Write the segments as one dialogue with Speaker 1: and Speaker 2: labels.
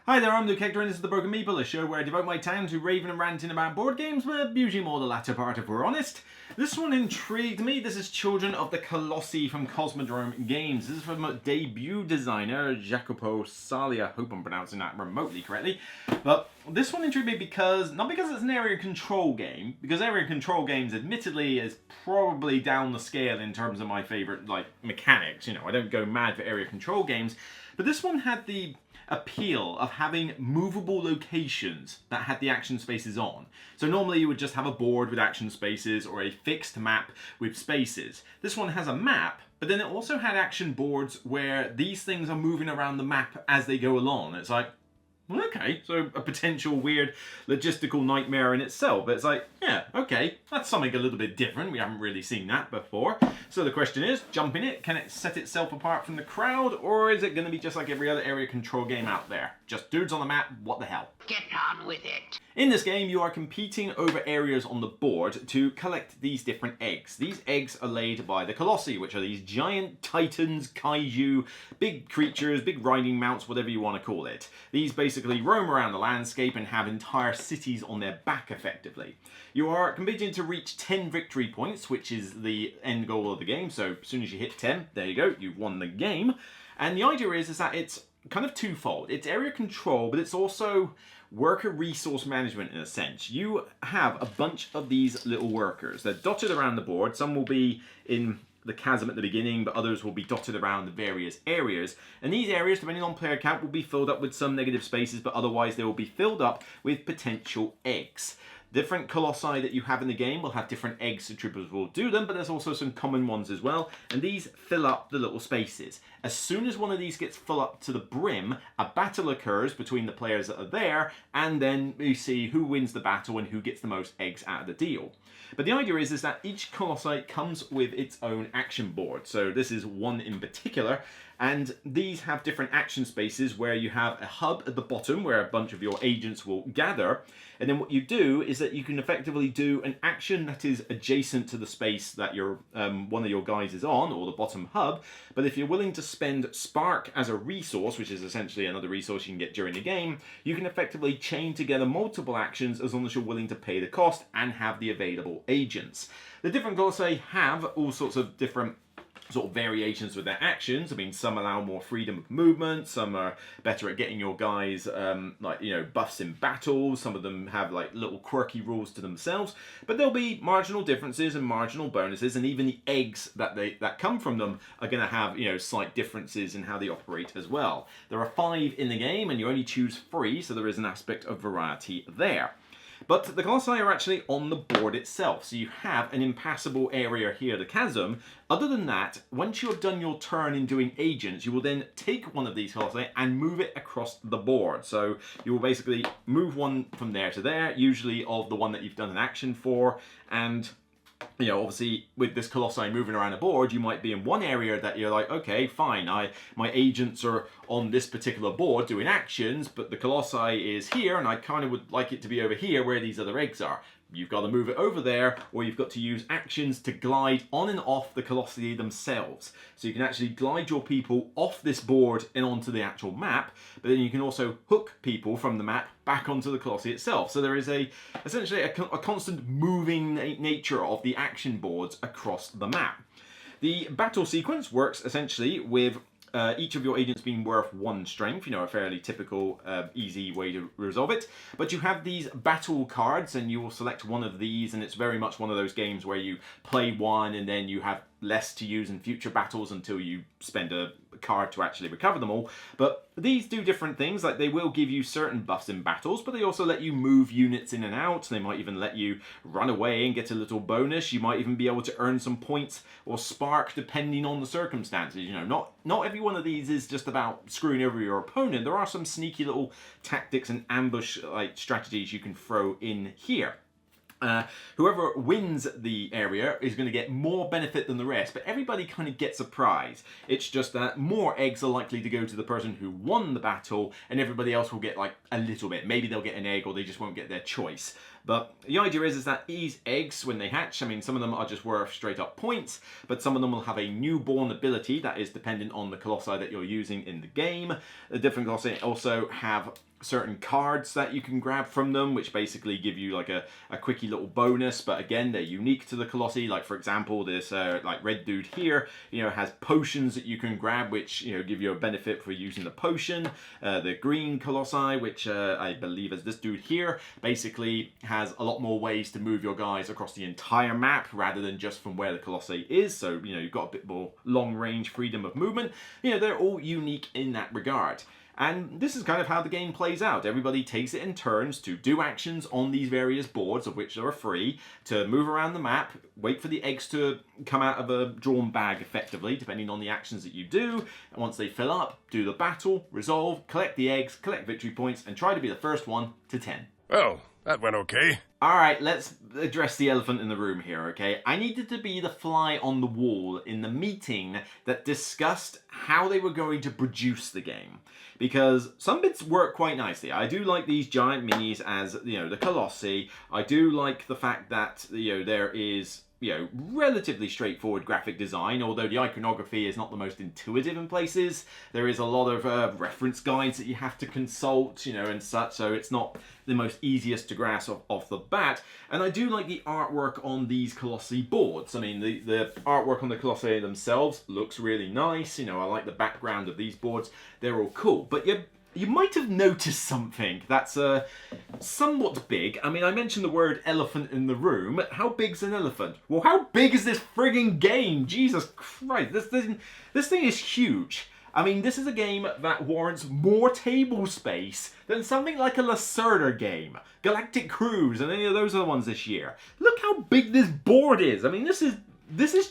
Speaker 1: Hi there, I'm Luke Hector and this is The Broken Meeple, a show where I devote my time to raving and ranting about board games, but usually more the latter part if we're honest. This one intrigued me. This is Children of the Colossi from Cosmodrome Games. This is from debut designer Jacopo Sali. I hope I'm pronouncing that remotely correctly. But this one intrigued me because, not because it's an area control game, because area control games admittedly is probably down the scale in terms of my favourite mechanics. You know, I don't go mad for area control games, but this one had the appeal of having movable locations that had the action spaces on. So normally you would just have a board with action spaces or a fixed map with spaces. This one has a map, but then it also had action boards where these things are moving around the map as they go along. It's like, well, okay, so a potential weird logistical nightmare in itself. But it's like, yeah, okay, that's something a little bit different. We haven't really seen that before. So the question is, jump in it, can it set itself apart from the crowd? Or is it going to be just like every other area control game out there? Just dudes on the map, what the hell?
Speaker 2: Get on with it.
Speaker 1: In this game, you are competing over areas on the board to collect these different eggs. These eggs are laid by the Colossi, which are these giant titans, kaiju, big creatures, big riding mounts, whatever you want to call it. These basically roam around the landscape and have entire cities on their back, effectively. You are competing to reach 10 victory points, which is the end goal of the game. So as soon as you hit 10, there you go, you've won the game. And the idea is that it's kind of twofold. It's area control, but it's also worker resource management in a sense. You have a bunch of these little workers. They're dotted around the board. Some will be in the chasm at the beginning, but others will be dotted around the various areas. And these areas, depending on player count, will be filled up with some negative spaces, but otherwise they will be filled up with potential eggs. Different colossi that you have in the game will have different eggs, so troopers will do them, but there's also some common ones as well, and these fill up the little spaces. As soon as one of these gets full up to the brim, a battle occurs between the players that are there, and then we see who wins the battle and who gets the most eggs out of the deal. But the idea is that each colossi comes with its own action board. So this is one in particular, and these have different action spaces where you have a hub at the bottom where a bunch of your agents will gather. And then what you do is that you can effectively do an action that is adjacent to the space that your one of your guys is on, or the bottom hub. But if you're willing to spend Spark as a resource, which is essentially another resource you can get during the game, you can effectively chain together multiple actions as long as you're willing to pay the cost and have the available agents. The different colossi have all sorts of different sort of variations with their actions. I mean, some allow more freedom of movement, some are better at getting your guys buffs in battle, some of them have like little quirky rules to themselves, but there'll be marginal differences and marginal bonuses, and even the eggs that come from them are going to have, you know, slight differences in how they operate as well. There are 5 in the game and you only choose 3, so there is an aspect of variety there. But the colossi are actually on the board itself, so you have an impassable area here, the chasm. Other than that, once you have done your turn in doing agents, you will then take one of these colossi and move it across the board. So you will basically move one from there to there, usually of the one that you've done an action for, and you know, obviously with this colossi moving around a board, you might be in one area that you're like, okay, fine, my agents are on this particular board doing actions, but the colossi is here and I kind of would like it to be over here where these other eggs are. You've got to move it over there, or you've got to use actions to glide on and off the colossi themselves. So you can actually glide your people off this board and onto the actual map, but then you can also hook people from the map back onto the colossi itself. So there is essentially a constant moving nature of the action boards across the map. The battle sequence works essentially with each of your agents being worth 1 strength, you know, a fairly typical, easy way to resolve it. But you have these battle cards, and you will select one of these, and it's very much one of those games where you play one and then you have less to use in future battles until you spend a card to actually recover them all. But these do different things, like they will give you certain buffs in battles, but they also let you move units in and out. They might even let you run away and get a little bonus. You might even be able to earn some points or spark depending on the circumstances. You know, not every one of these is just about screwing over your opponent. There are some sneaky little tactics and ambush strategies you can throw in here. Whoever wins the area is going to get more benefit than the rest, but everybody kind of gets a prize. It's just that more eggs are likely to go to the person who won the battle, and everybody else will get like a little bit. Maybe they'll get an egg, or they just won't get their choice. But the idea is that these eggs, when they hatch, I mean, some of them are just worth straight up points, but some of them will have a newborn ability that is dependent on the colossi that you're using in the game. The different colossi also have certain cards that you can grab from them, which basically give you like a quickie little bonus, but again, they're unique to the Colossi. Like for example, this like red dude here, you know, has potions that you can grab, which, you know, give you a benefit for using the potion. The green Colossi, which I believe is this dude here, basically has a lot more ways to move your guys across the entire map rather than just from where the Colossi is. So, you know, you've got a bit more long range freedom of movement. You know, they're all unique in that regard. And this is kind of how the game plays out. Everybody takes it in turns to do actions on these various boards, of which there are 3, to move around the map, wait for the eggs to come out of a drawn bag effectively, depending on the actions that you do. And once they fill up, do the battle, resolve, collect the eggs, collect victory points, and try to be the first one to 10.
Speaker 2: Well, that went okay.
Speaker 1: Alright, let's address the elephant in the room here, okay? I needed to be the fly on the wall in the meeting that discussed how they were going to produce the game. Because some bits work quite nicely. I do like these giant minis as, you know, the Colossi. I do like the fact that, you know, there is, you know, relatively straightforward graphic design, although the iconography is not the most intuitive in places. There is a lot of reference guides that you have to consult, you know, and such, so it's not the most easiest to grasp off the bat. And I do like the artwork on these Colossi boards. I mean, the artwork on the Colossi themselves looks really nice. You know, I like the background of these boards. They're all cool. But you might have noticed something that's somewhat big. I mean, I mentioned the word elephant in the room. How big's an elephant? Well, how big is this frigging game? Jesus Christ, this thing is huge. I mean, this is a game that warrants more table space than something like a Lacerda game, Galactic Cruise, and any of those other ones this year. Look how big this board is. I mean, this is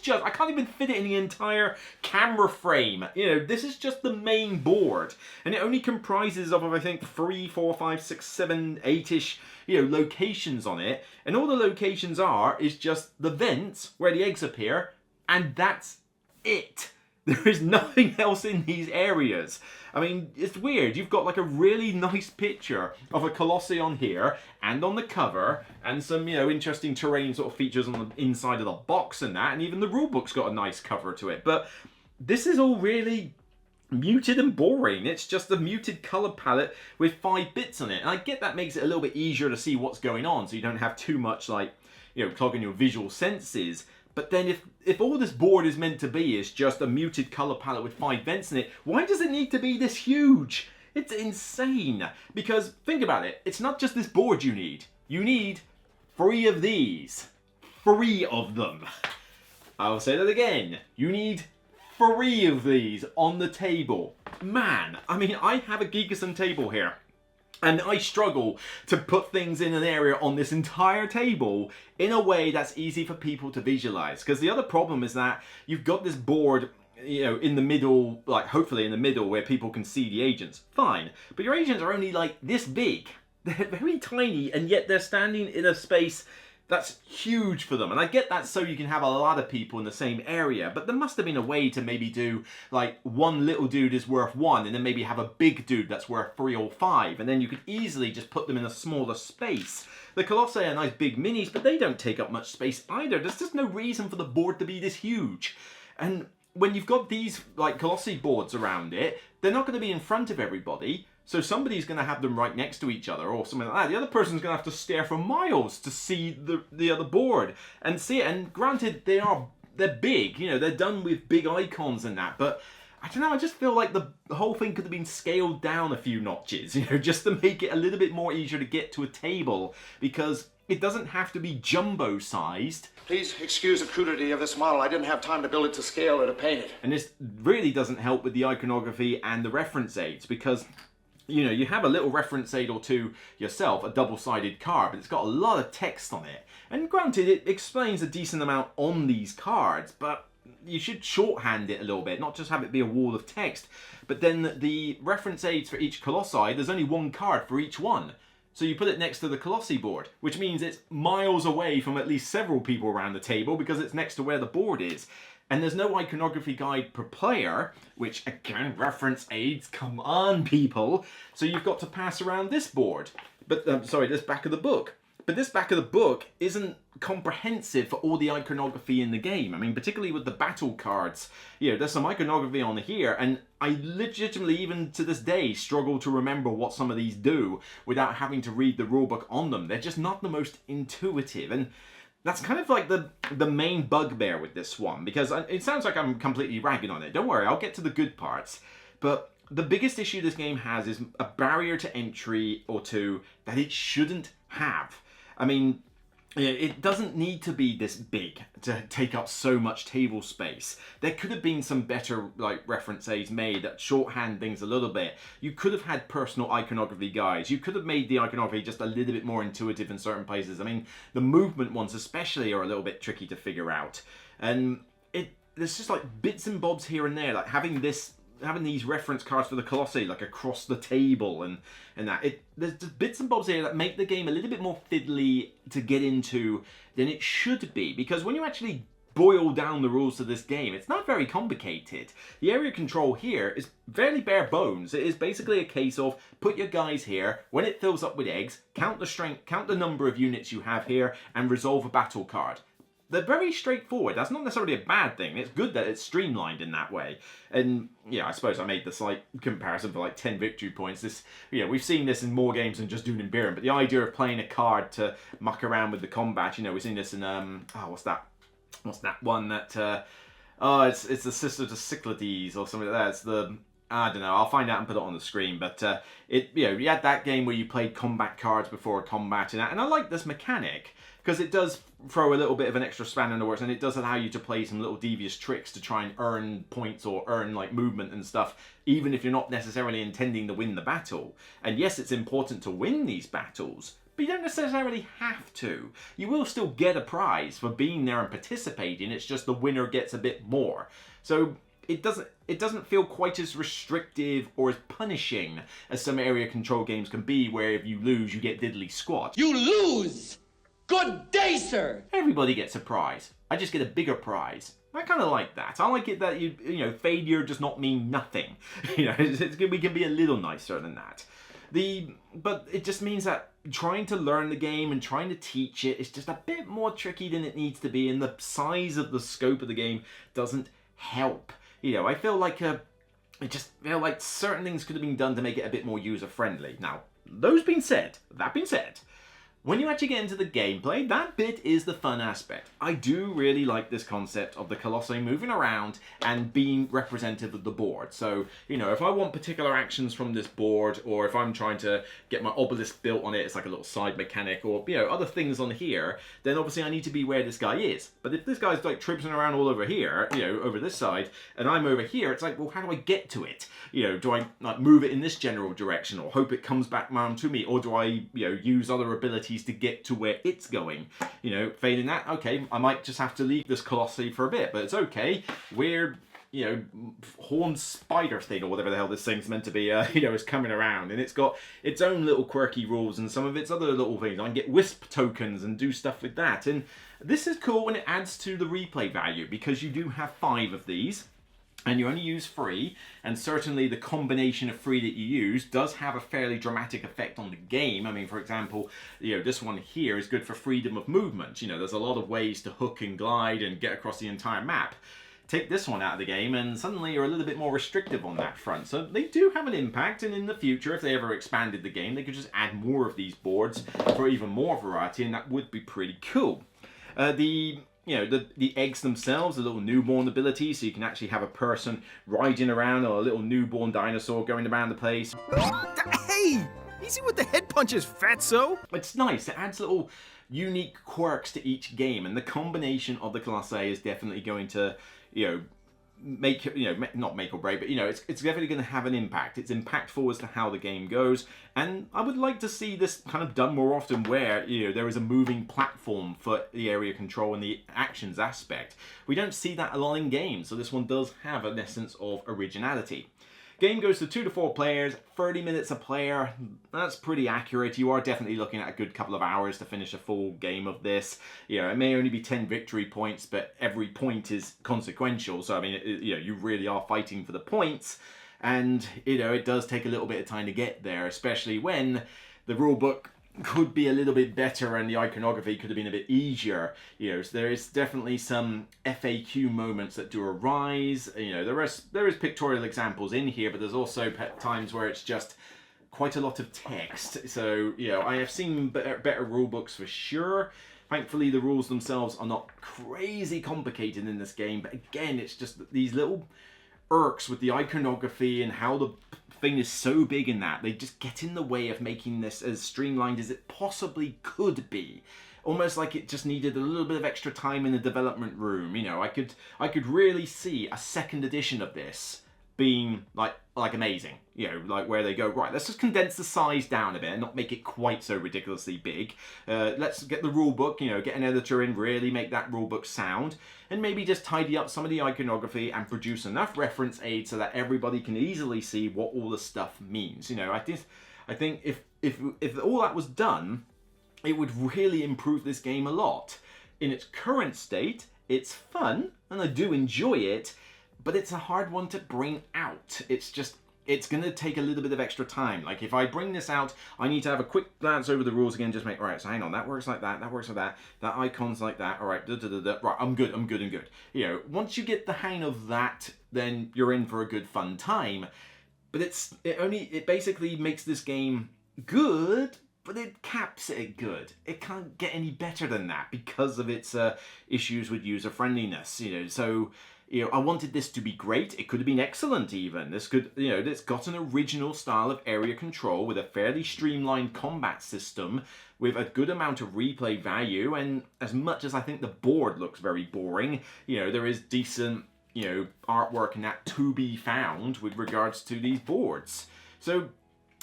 Speaker 1: just, I can't even fit it in the entire camera frame. You know, this is just the main board. And it only comprises of, I think, 3, 4, 5, 6, 7, 8-ish, you know, locations on it. And all the locations is just the vents where the eggs appear, and that's it. There is nothing else in these areas. I mean, it's weird. You've got like a really nice picture of a Colossi on here and on the cover, and some, you know, interesting terrain sort of features on the inside of the box and that, and even the rulebook's got a nice cover to it. But this is all really muted and boring. It's just a muted color palette with 5 bits on it. And I get that makes it a little bit easier to see what's going on, so you don't have too much, like, you know, clogging your visual senses. But then if all this board is meant to be is just a muted color palette with 5 vents in it, why does it need to be this huge? It's insane. Because think about it, it's not just this board you need. You need 3 of these. 3 of them. I'll say that again. You need 3 of these on the table. Man, I mean, I have a Geekerson table here. And I struggle to put things in an area on this entire table in a way that's easy for people to visualize. Because the other problem is that you've got this board, you know, in the middle, like hopefully in the middle where people can see the agents. Fine. But your agents are only like this big. They're very tiny, and yet they're standing in a space that's huge for them. And I get that so you can have a lot of people in the same area, but there must have been a way to maybe do like 1 little dude is worth 1, and then maybe have a big dude that's worth 3 or 5, and then you could easily just put them in a smaller space. The Colossi are nice big minis, but they don't take up much space either. There's just no reason for the board to be this huge. And when you've got these like Colossi boards around it, they're not going to be in front of everybody. So somebody's going to have them right next to each other or something like that. The other person's going to have to stare for miles to see the other board and see it. And granted, they're big, you know, they're done with big icons and that. But I don't know, I just feel like the whole thing could have been scaled down a few notches, you know, just to make it a little bit more easier to get to a table. Because it doesn't have to be jumbo sized.
Speaker 3: Please excuse the crudity of this model. I didn't have time to build it to scale or to paint it.
Speaker 1: And this really doesn't help with the iconography and the reference aids, because, you know, you have a little reference aid or two yourself, a double-sided card, but it's got a lot of text on it. And granted, it explains a decent amount on these cards, but you should shorthand it a little bit, not just have it be a wall of text. But then the reference aids for each Colossi, there's only 1 card for each one. So you put it next to the Colossi board, which means it's miles away from at least several people around the table because it's next to where the board is. And there's no iconography guide per player, which again, reference aids, come on people. So you've got to pass around this board, but sorry, this back of the book. But this back of the book isn't comprehensive for all the iconography in the game. I mean, particularly with the battle cards. There's some iconography on here, and I legitimately, even to this day, struggle to remember what some of these do without having to read the rulebook on them. They're just not the most intuitive, and that's kind of like the main bugbear with this one, because it sounds like I'm completely ragging on it. Don't worry, I'll get to the good parts. But the biggest issue this game has is a barrier to entry or two that it shouldn't have. I mean, it doesn't need to be this big to take up so much table space. There could have been some better reference aids made that shorthand things a little bit. You could have had personal iconography guides. You could have made the iconography just a little bit more intuitive in certain places. I mean, the movement ones especially are a little bit tricky to figure out. And there's just bits and bobs here and there, having these reference cards for the Colossi across the table and that. There's just bits and bobs here that make the game a little bit more fiddly to get into than it should be, because when you actually boil down the rules to this game, it's not very complicated. The area control here is fairly bare bones. It is basically a case of put your guys here, when it fills up with eggs, count the strength, count the number of units you have here, and resolve a battle card. They're very straightforward. That's not necessarily a bad thing. It's good that it's streamlined in that way. And I suppose I made the slight comparison for 10 victory points. We've seen this in more games than just Dune and Biren, but the idea of playing a card to muck around with the combat, we've seen this in what's that one that it's the sister to Cyclades or something like that. It's the, I don't know, I'll find out and put it on the screen, but you had that game where you played combat cards before a combat, and I like this mechanic because it does throw a little bit of an extra spanner in the works, and it does allow you to play some little devious tricks to try and earn points or earn movement and stuff, even if you're not necessarily intending to win the battle. And yes, it's important to win these battles, but you don't necessarily have to. You will still get a prize for being there and participating. It's just the winner gets a bit more. So it doesn't feel quite as restrictive or as punishing as some area control games can be, where if you lose, you get diddly squat.
Speaker 4: You lose! Good day, sir!
Speaker 1: Everybody gets a prize. I just get a bigger prize. I kind of like that. I like it that failure does not mean nothing. We can be a little nicer than that. But it just means that trying to learn the game and trying to teach it is just a bit more tricky than it needs to be, and the size of the scope of the game doesn't help. I feel like certain things could have been done to make it a bit more user friendly. Now, that being said, when you actually get into the gameplay, that bit is the fun aspect. I do really like this concept of the Colossi moving around and being representative of the board. So, if I want particular actions from this board, or if I'm trying to get my obelisk built on it, it's like a little side mechanic, or, other things on here, then obviously I need to be where this guy is. But if this guy's tripping around all over here, over this side, and I'm over here, it's well, how do I get to it? Do I move it in this general direction, or hope it comes back around to me, or do I, use other abilities to get to where it's going? Failing that, okay, I might just have to leave this Colossi for a bit, but it's okay. We're, horned spider thing, or whatever the hell this thing's meant to be, is coming around, and it's got its own little quirky rules and some of its other little things. I can get wisp tokens and do stuff with that, and this is cool when it adds to the replay value, because you do have 5 of these. And you only use 3, and certainly the combination of 3 that you use does have a fairly dramatic effect on the game. I mean, for example, this one here is good for freedom of movement. There's a lot of ways to hook and glide and get across the entire map. Take this one out of the game, and suddenly you're a little bit more restrictive on that front. So they do have an impact, and in the future, if they ever expanded the game, they could just add more of these boards for even more variety, and that would be pretty cool. The eggs themselves, a little newborn ability, so you can actually have a person riding around, or a little newborn dinosaur going around the place.
Speaker 5: Hey! Easy with the head punches, fatso!
Speaker 1: It's nice. It adds little unique quirks to each game, and the combination of the Colossi is definitely going to, make, not make or break, but, it's definitely going to have an impact. It's impactful as to how the game goes, and I would like to see this kind of done more often, where, there is a moving platform for the area control and the actions aspect. We don't see that a lot in games, so this one does have an essence of originality. Game goes to 2 to 4 players, 30 minutes a player. That's pretty accurate. You are definitely looking at a good couple of hours to finish a full game of this. It may only be 10 victory points, but every point is consequential. So, I mean, you really are fighting for the points. And, it does take a little bit of time to get there, especially when the rulebook could be a little bit better and the iconography could have been a bit easier. You know, so there is definitely some FAQ moments that do arise. You know, there is pictorial examples in here, but there's also times where it's just quite a lot of text. So, you know, I have seen better rule books for sure. Thankfully, the rules themselves are not crazy complicated in this game, but again, it's just these little irks with the iconography and how the thing is so big in that they just get in the way of making this as streamlined as it possibly could be. Almost like it just needed a little bit of extra time in the development room. You know, I could really see a second edition of this being like amazing. You know, like where they go, right, let's just condense the size down a bit and not make it quite so ridiculously big. Let's get the rule book, you know, get an editor in, really make that rule book sound, and maybe just tidy up some of the iconography and produce enough reference aids so that everybody can easily see what all the stuff means. You know, I think if all that was done, it would really improve this game a lot. In its current state, it's fun and I do enjoy it, but it's a hard one to bring out. It's going to take a little bit of extra time. Like, if I bring this out, I need to have a quick glance over the rules again, just make, all right, so hang on, that works like that works like that icon's like that, all right, right, I'm good. You know, once you get the hang of that, then you're in for a good fun time. But it basically makes this game good, but it caps it at good. It can't get any better than that because of its issues with user-friendliness, you know, so... You know, I wanted this to be great. It could have been excellent even. This could, you know, it's got an original style of area control with a fairly streamlined combat system with a good amount of replay value, and as much as I think the board looks very boring, you know, there is decent, you know, artwork and that to be found with regards to these boards. So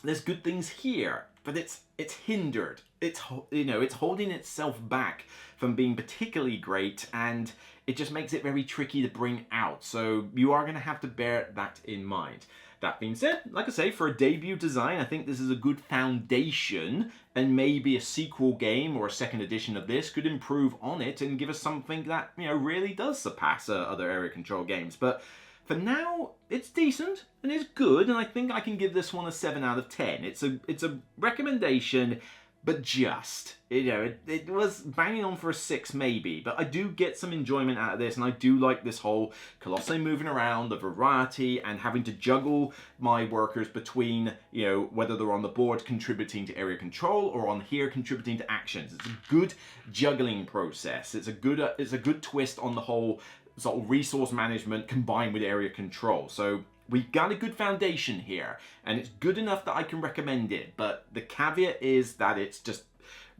Speaker 1: there's good things here, but it's hindered. It's, you know, it's holding itself back from being particularly great, and it just makes it very tricky to bring out. So you are going to have to bear that in mind. That being said, like I say, for a debut design, I think this is a good foundation, and maybe a sequel game or a second edition of this could improve on it and give us something that, you know, really does surpass other area control games. But for now, it's decent and it's good, and I think I can give this one a 7 out of 10. It's a recommendation, but just, you know, it was banging on for a 6 maybe, but I do get some enjoyment out of this, and I do like this whole Colossi moving around, the variety, and having to juggle my workers between, you know, whether they're on the board contributing to area control or on here contributing to actions. It's a good juggling process. It's a good twist on the whole sort of resource management combined with area control. So we've got a good foundation here, and it's good enough that I can recommend it, but the caveat is that it's just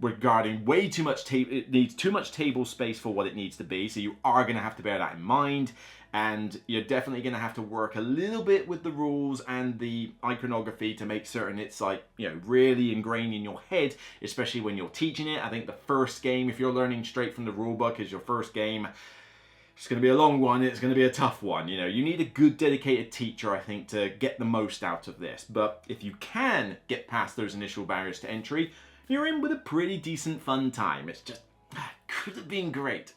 Speaker 1: regarding way too much it needs too much table space for what it needs to be, so you are going to have to bear that in mind, and you're definitely going to have to work a little bit with the rules and the iconography to make certain it's, like, you know, really ingrained in your head, especially when you're teaching it. I think the first game, if you're learning straight from the rulebook, is your first game. It's going to be a long one, it's going to be a tough one. You know, you need a good dedicated teacher, I think, to get the most out of this. But if you can get past those initial barriers to entry, you're in with a pretty decent fun time. It's just, could have been great,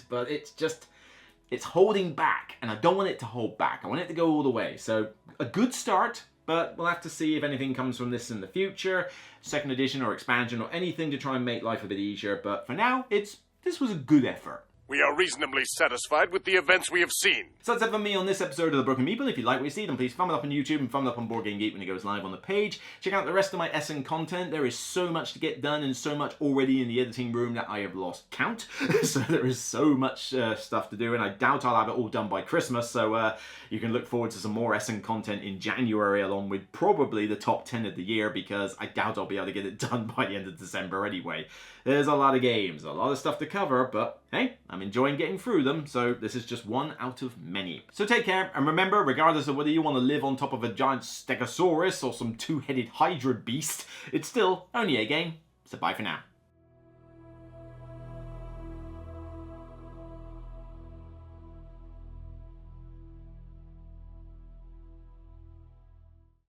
Speaker 1: but it's holding back, and I don't want it to hold back. I want it to go all the way. So a good start, but we'll have to see if anything comes from this in the future, second edition or expansion or anything to try and make life a bit easier. But for now, this was a good effort.
Speaker 2: We are reasonably satisfied with the events we have seen.
Speaker 1: So that's it from me on this episode of The Broken Meeple. If you like what you see, then please thumb it up on YouTube and thumb it up on Board Game Geek when it goes live on the page. Check out the rest of my SN content. There is so much to get done and so much already in the editing room that I have lost count. So there is so much stuff to do, and I doubt I'll have it all done by Christmas. So you can look forward to some more SN content in January, along with probably the top 10 of the year, because I doubt I'll be able to get it done by the end of December anyway. There's a lot of games, a lot of stuff to cover, but hey, I'm enjoying getting through them, so this is just one out of many. So take care, and remember, regardless of whether you want to live on top of a giant stegosaurus or some two-headed hydra beast, it's still only a game, so bye for now.